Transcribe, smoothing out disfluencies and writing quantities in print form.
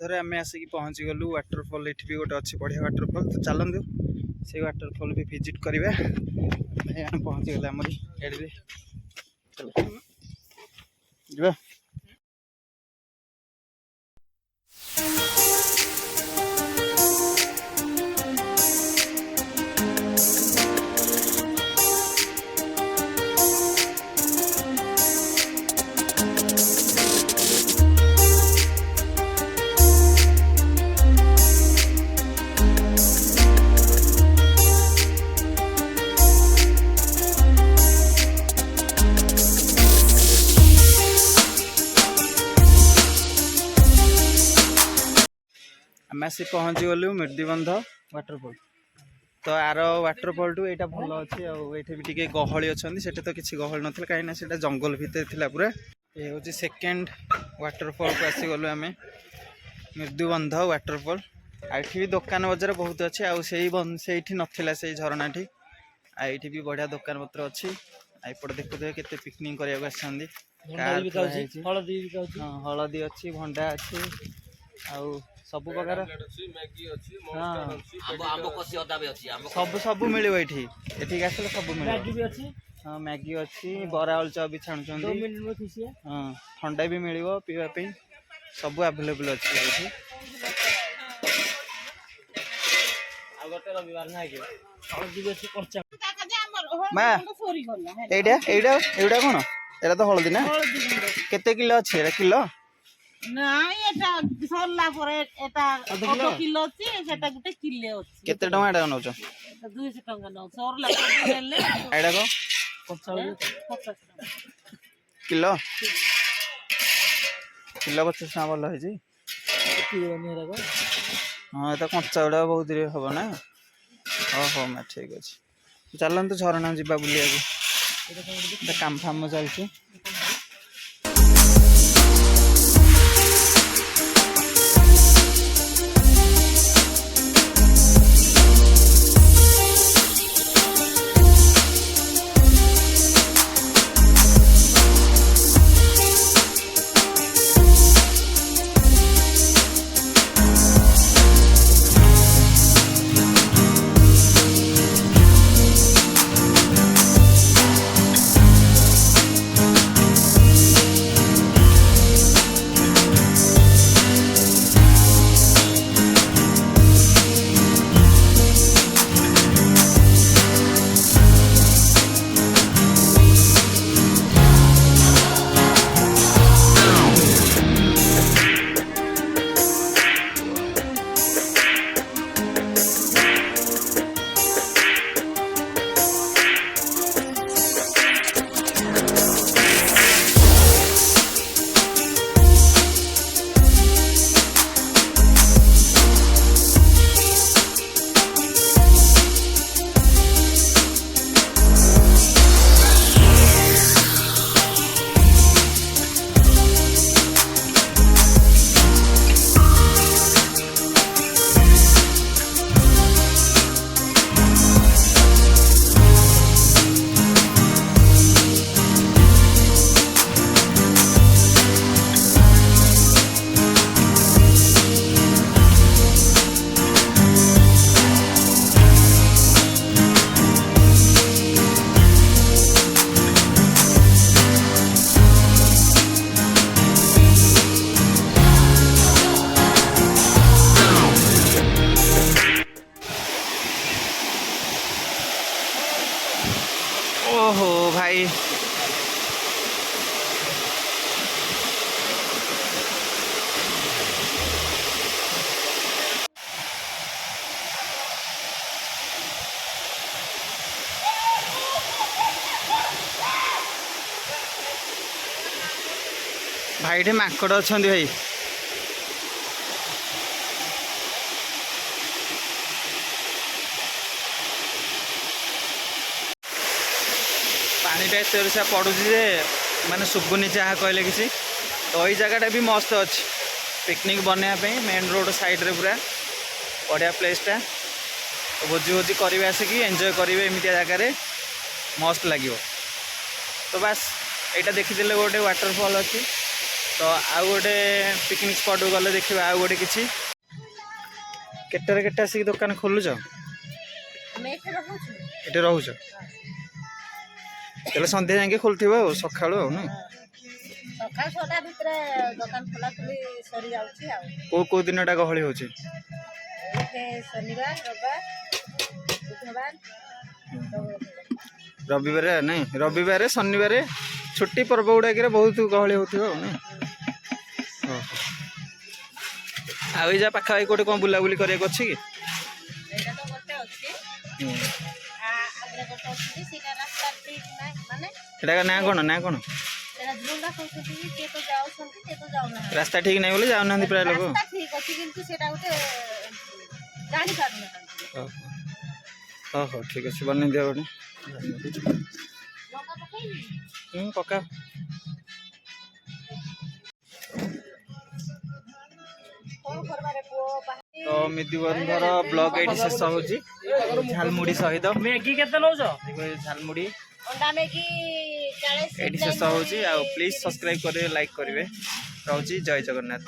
अधरे आम आसिक पहुँची गलु वाटरफल ये भी गोटे अच्छी बढ़िया वाटरफल तो चलतु से वाटरफल भी विजिट करवा पहुँची गले आम चल आम आसी पहुँची गलु मृदुबंध वाटरफल तो आर वाटरफल टू यहाँ भल अच्छे आठ भी टे गहली अच्छा से तो किसी गहली ना कहीं जंगल भितर थी पूरा ये हूँ सेकेंड वाटरफल को आसी गलु आम मृदुबंध वाटरफल आठ भी दुकान बजार बहुत अच्छे आई नाला से झरनाटी आईटी भी बढ़िया दुकान पत्र अच्छी एपटे देखुए केते पिकनिक हलदी अच्छी भंडा अच्छी आउ सब प्रकार सब सब मिले ये आसले सब मिले हाँ मैगी अच्छी बरा अलचा भी छाणुंट हाँ ठंडा भी मिल पीवाई सब आवेलेबल अच्छी एटा कौन एटा तो हलदी ना केते किलो अच्छी एटा किलो केते टଙ୍କା एटा नौछ 200 टଙ୍କା नौ सरला नेले एटा को किलो किलो 50 टଙ୍କା भल है हाँ ये कंचा गुड़ा बहुत देरी हम ना हो मैं ठीक अच्छे चलते झरणा जा बुलिया काम फाम चलती ओहो भाई भाई माकड़ अच्छा भाई पानीटा एत से पड़ू माने शुभुनी जहाँ कहले किसी तो ये जगहटा भी मस्त अच्छी पिकनिक बनवाई मेन रोड साइड रे पूरा बढ़िया प्लेसटा तो भोजी भोजी करेंगे आसिक एंजॉय करेंगे एमती जगार मस्त लगे तो बास यहाँ देखीदे गोटे वाटरफल अच्छी तो आउ गोटे पिकनिक स्पॉट गले देखा आउ गोटे किसी केटे आसिक दुकान खोलुच ये रोच तेल सन्ध्या जाके खोलुव सका ना सकाळ 6ଟା ଭିତରେ ଦୋକାନ ଖୋଲା ଖୋଲି ସରି ଯାଉଛି ଆଉ को दिन गहली हो ଶନିବାର ରବିବାର ବୁଧବାର रविवार नहीं रविवार शनिवार छुट्टी पर्व गुड़ाक बहुत गहली होगा पाखापाखि कौटे कौन बुलाबुली कराया अच्छी कि ଏଇଟା ତ ଗୋଟେ ଅଛି ଆଗରେ ଗୋଟେ ଅଛି ସେଇଟା ରାସ୍ତା ଠିକ ନାହିଁ ମାନେ एटा ना कौन ସେଟା ଝୁଣ୍ଡା କହୁଛନ୍ତି କି କିଏ ତ ଯାଉଛନ୍ତି କିଏ ତ ଯାଉନାହାନ୍ତି रास्ता ठीक नहीं बोले जाऊना प्राय लोक ରାସ୍ତା ଠିକ ଅଛି କିନ୍ତୁ ସେଟା ଗୋଟେ ଜାଣି ପାରୁନାହାନ୍ତି हो ठीक अच्छे बन दिया गोटे ଲଙ୍କା ପକେଇବି पका କଣ କରବାରେ ପୁଅ तो मिदिबंधर ब्लॉग ये शेष हो झालमुड़ी सहित मैगी केते नौछ झालमुड़ी ଅଣ୍ଡା ମ୍ୟାଗି 40 ये शेष हो प्लीज सब्सक्राइब करेंगे लाइक करेंगे रोची जय जगन्नाथ।